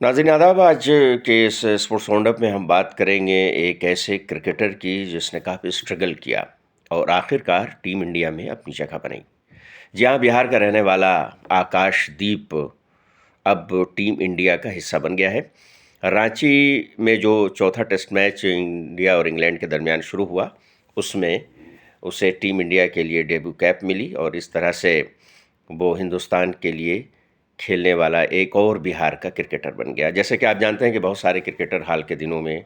नाज़रीन आदाब। आज के इस स्पोर्ट्स राउंडअप में हम बात करेंगे एक ऐसे क्रिकेटर की जिसने काफ़ी स्ट्रगल किया और आखिरकार टीम इंडिया में अपनी जगह बनाई। जहाँ बिहार का रहने वाला आकाशदीप अब टीम इंडिया का हिस्सा बन गया है। रांची में जो चौथा टेस्ट मैच इंडिया और इंग्लैंड के दरमियान शुरू हुआ, उसमें उसे टीम इंडिया के लिए डेब्यू कैप मिली और इस तरह से वो हिंदुस्तान के लिए खेलने वाला एक और बिहार का क्रिकेटर बन गया। जैसे कि आप जानते हैं कि बहुत सारे क्रिकेटर हाल के दिनों में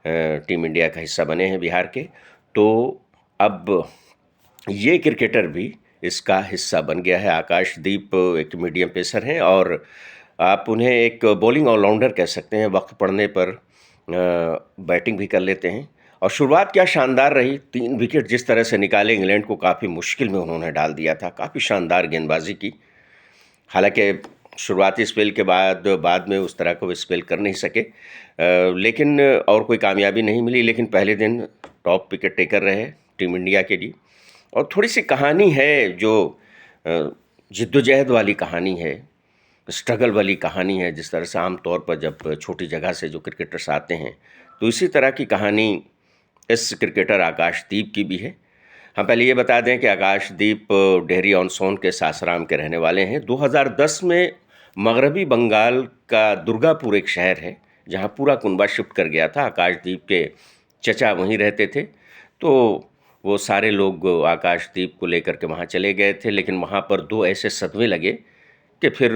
टीम इंडिया का हिस्सा बने हैं बिहार के, तो अब ये क्रिकेटर भी इसका हिस्सा बन गया है। आकाशदीप एक मीडियम पेसर हैं और आप उन्हें एक बॉलिंग ऑलराउंडर कह सकते हैं। वक्त पड़ने पर बैटिंग भी कर लेते हैं और शुरुआत क्या शानदार रही। 3 विकेट जिस तरह से निकाले, इंग्लैंड को काफ़ी मुश्किल में उन्होंने डाल दिया था। काफ़ी शानदार गेंदबाजी की। हालांकि शुरुआती स्पेल के बाद में उस तरह को स्पेल कर नहीं सके, लेकिन और कोई कामयाबी नहीं मिली। लेकिन पहले दिन टॉप विकेट टेकर रहे टीम इंडिया के लिए। और थोड़ी सी कहानी है जो जिद्दोजहद वाली कहानी है, स्ट्रगल वाली कहानी है। जिस तरह से आम तौर पर जब छोटी जगह से जो क्रिकेटर्स आते हैं, तो इसी तरह की कहानी इस क्रिकेटर आकाशदीप की भी है। हम पहले ये बता दें कि आकाशदीप डेहरी ऑन सोन के सासाराम के रहने वाले हैं। 2010 में मगरबी बंगाल का दुर्गापुर एक शहर है, जहाँ पूरा कुनबा शिफ्ट कर गया था। आकाशदीप के चचा वहीं रहते थे, तो वो सारे लोग आकाशदीप को लेकर के वहाँ चले गए थे। लेकिन वहाँ पर 2 ऐसे सदमे लगे कि फिर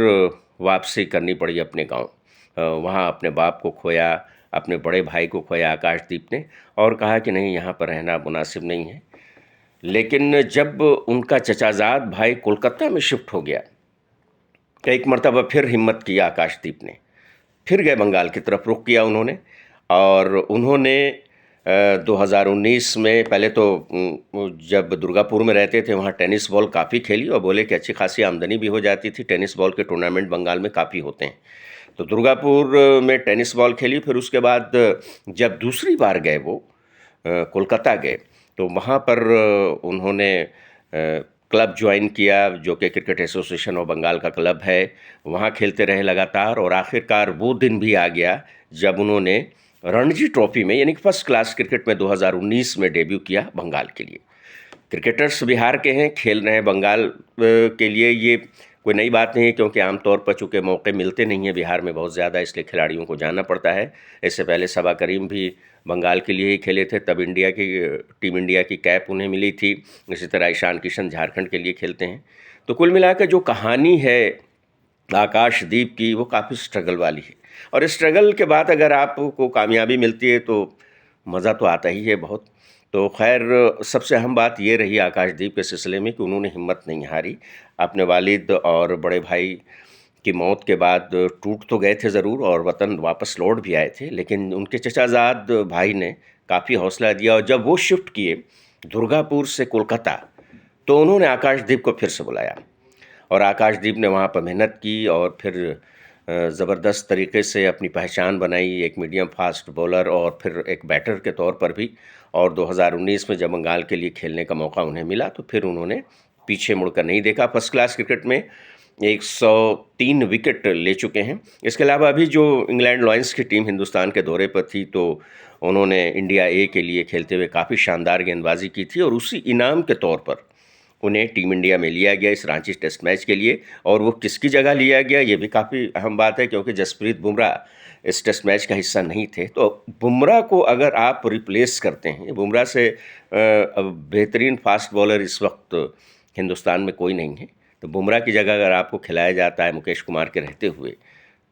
वापसी करनी पड़ी अपने गांव। वहाँ अपने बाप को खोया, अपने बड़े भाई को खोया आकाशदीप ने, और कहा कि नहीं, यहाँ पर रहना मुनासिब नहीं है। लेकिन जब उनका चचाजाद भाई कोलकाता में शिफ्ट हो गया, तो एक मर्तबा फिर हिम्मत किया आकाशदीप ने, फिर गए बंगाल की तरफ, रुख किया उन्होंने। और उन्होंने 2019 में पहले तो जब दुर्गापुर में रहते थे वहाँ टेनिस बॉल काफ़ी खेली और बोले कि अच्छी खासी आमदनी भी हो जाती थी। टेनिस बॉल के टूर्नामेंट बंगाल में काफ़ी होते हैं, तो दुर्गापुर में टेनिस बॉल खेली। फिर उसके बाद जब दूसरी बार गए वो कोलकाता गए, तो वहाँ पर उन्होंने क्लब ज्वाइन किया, जो कि क्रिकेट एसोसिएशन ऑफ बंगाल का क्लब है। वहाँ खेलते रहे लगातार और आखिरकार वो दिन भी आ गया जब उन्होंने रणजी ट्रॉफी में, यानी कि फर्स्ट क्लास क्रिकेट में 2019 में डेब्यू किया बंगाल के लिए। क्रिकेटर्स बिहार के हैं, खेल रहे हैं बंगाल के लिए, ये कोई नई बात नहीं है, क्योंकि आमतौर पर चूँकि मौके मिलते नहीं हैं बिहार में बहुत ज़्यादा, इसलिए खिलाड़ियों को जाना पड़ता है। इससे पहले सबा करीम भी बंगाल के लिए ही खेले थे, तब इंडिया की टीम इंडिया की कैप उन्हें मिली थी। इसी तरह ईशान किशन झारखंड के लिए खेलते हैं। तो कुल मिलाकर जो कहानी है आकाशदीप की, वो काफ़ी स्ट्रगल वाली है। और इस स्ट्रगल के बाद अगर आपको कामयाबी मिलती है तो मज़ा तो आता ही है बहुत। तो खैर, सबसे अहम बात ये रही आकाशदीप के सिलसिले में कि उन्होंने हिम्मत नहीं हारी। अपने वालिद और बड़े भाई की मौत के बाद टूट तो गए थे ज़रूर और वतन वापस लौट भी आए थे, लेकिन उनके चचाजाद भाई ने काफ़ी हौसला दिया और जब वो शिफ्ट किए दुर्गापुर से कोलकाता, तो उन्होंने आकाशदीप को फिर से बुलाया और आकाशदीप ने वहाँ पर मेहनत की और फिर ज़बरदस्त तरीके से अपनी पहचान बनाई, एक मीडियम फास्ट बॉलर और फिर एक बैटर के तौर पर भी। और 2019 में जब बंगाल के लिए खेलने का मौका उन्हें मिला, तो फिर उन्होंने पीछे मुड़कर नहीं देखा। फर्स्ट क्लास क्रिकेट में 103 विकेट ले चुके हैं। इसके अलावा अभी जो इंग्लैंड लॉयंस की टीम हिंदुस्तान के दौरे पर थी, तो उन्होंने इंडिया ए के लिए खेलते हुए काफ़ी शानदार गेंदबाजी की थी और उसी इनाम के तौर पर उन्हें टीम इंडिया में लिया गया इस रांची टेस्ट मैच के लिए। और वो किसकी जगह लिया गया, ये भी काफ़ी अहम बात है, क्योंकि जसप्रीत बुमराह इस टेस्ट मैच का हिस्सा नहीं थे। तो बुमराह को अगर आप रिप्लेस करते हैं, बुमराह से बेहतरीन फास्ट बॉलर इस वक्त हिंदुस्तान में कोई नहीं है, तो बुमराह की जगह अगर आपको खिलाया जाता है मुकेश कुमार के रहते हुए,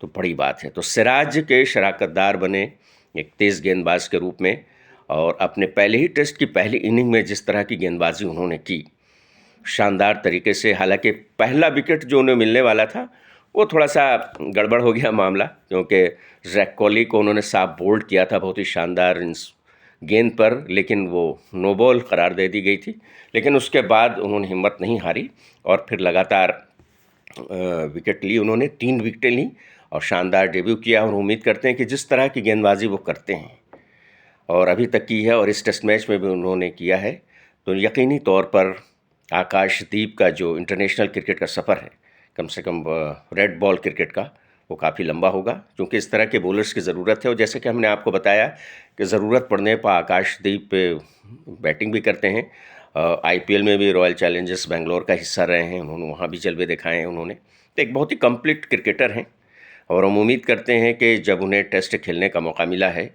तो बड़ी बात है। तो सिराज के शराकतदार बने एक तेज़ गेंदबाज के रूप में, और अपने पहले ही टेस्ट की पहली इनिंग में जिस तरह की गेंदबाजी उन्होंने की शानदार तरीके से। हालांकि पहला विकेट जो उन्हें मिलने वाला था वो थोड़ा सा गड़बड़ हो गया मामला, क्योंकि जैक कॉली को उन्होंने साफ बोल्ड किया था बहुत ही शानदार गेंद पर, लेकिन वो नो बॉल करार दे दी गई थी। लेकिन उसके बाद उन्होंने हिम्मत नहीं हारी और फिर लगातार विकेट ली। उन्होंने 3 विकेटें ली और शानदार डेब्यू किया। और उम्मीद करते हैं कि जिस तरह की गेंदबाजी वो करते हैं और अभी तक की है और इस टेस्ट मैच में भी उन्होंने किया है, तो यकीनी तौर पर आकाशदीप का जो इंटरनेशनल क्रिकेट का सफ़र है, कम से कम रेड बॉल क्रिकेट का, वो काफ़ी लंबा होगा, क्योंकि इस तरह के बॉलर्स की ज़रूरत है। और जैसे कि हमने आपको बताया कि ज़रूरत पड़ने पर आकाशदीप बैटिंग भी करते हैं। आईपीएल में भी रॉयल चैलेंजर्स बेंगलोर का हिस्सा रहे हैं, उन्होंने वहाँ भी जलवे दिखाए हैं उन्होंने। तो एक बहुत ही कंप्लीट क्रिकेटर हैं, और हम उम्मीद करते हैं कि जब उन्हें टेस्ट खेलने का मौका मिला है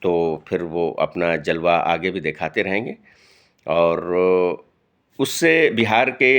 तो फिर वो अपना जलवा आगे भी दिखाते रहेंगे। और उससे बिहार के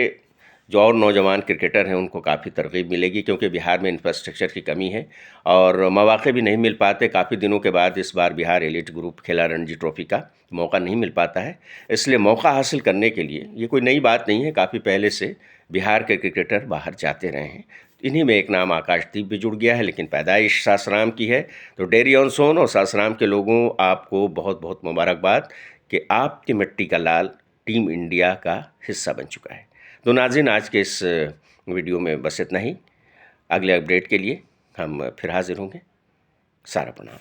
जो और नौजवान क्रिकेटर हैं उनको काफ़ी तरगीब मिलेगी, क्योंकि बिहार में इंफ्रास्ट्रक्चर की कमी है और मौक़े भी नहीं मिल पाते। काफ़ी दिनों के बाद इस बार बिहार एलीट ग्रुप खेला रणजी ट्रॉफी का, मौका नहीं मिल पाता है। इसलिए मौका हासिल करने के लिए, ये कोई नई बात नहीं है, काफ़ी पहले से बिहार के क्रिकेटर बाहर जाते रहे हैं। इन्हीं में एक नाम आकाशदीप भी जुड़ गया है, लेकिन पैदाइश सासाराम की है। तो डेरी ऑन सोन और सासाराम के लोगों, आपको बहुत बहुत मुबारकबाद कि आपकी मिट्टी का लाल टीम इंडिया का हिस्सा बन चुका है। तो नाज़रीन, आज के इस वीडियो में बस इतना ही। अगले अपडेट के लिए हम फिर हाजिर होंगे। सारा प्रणाम।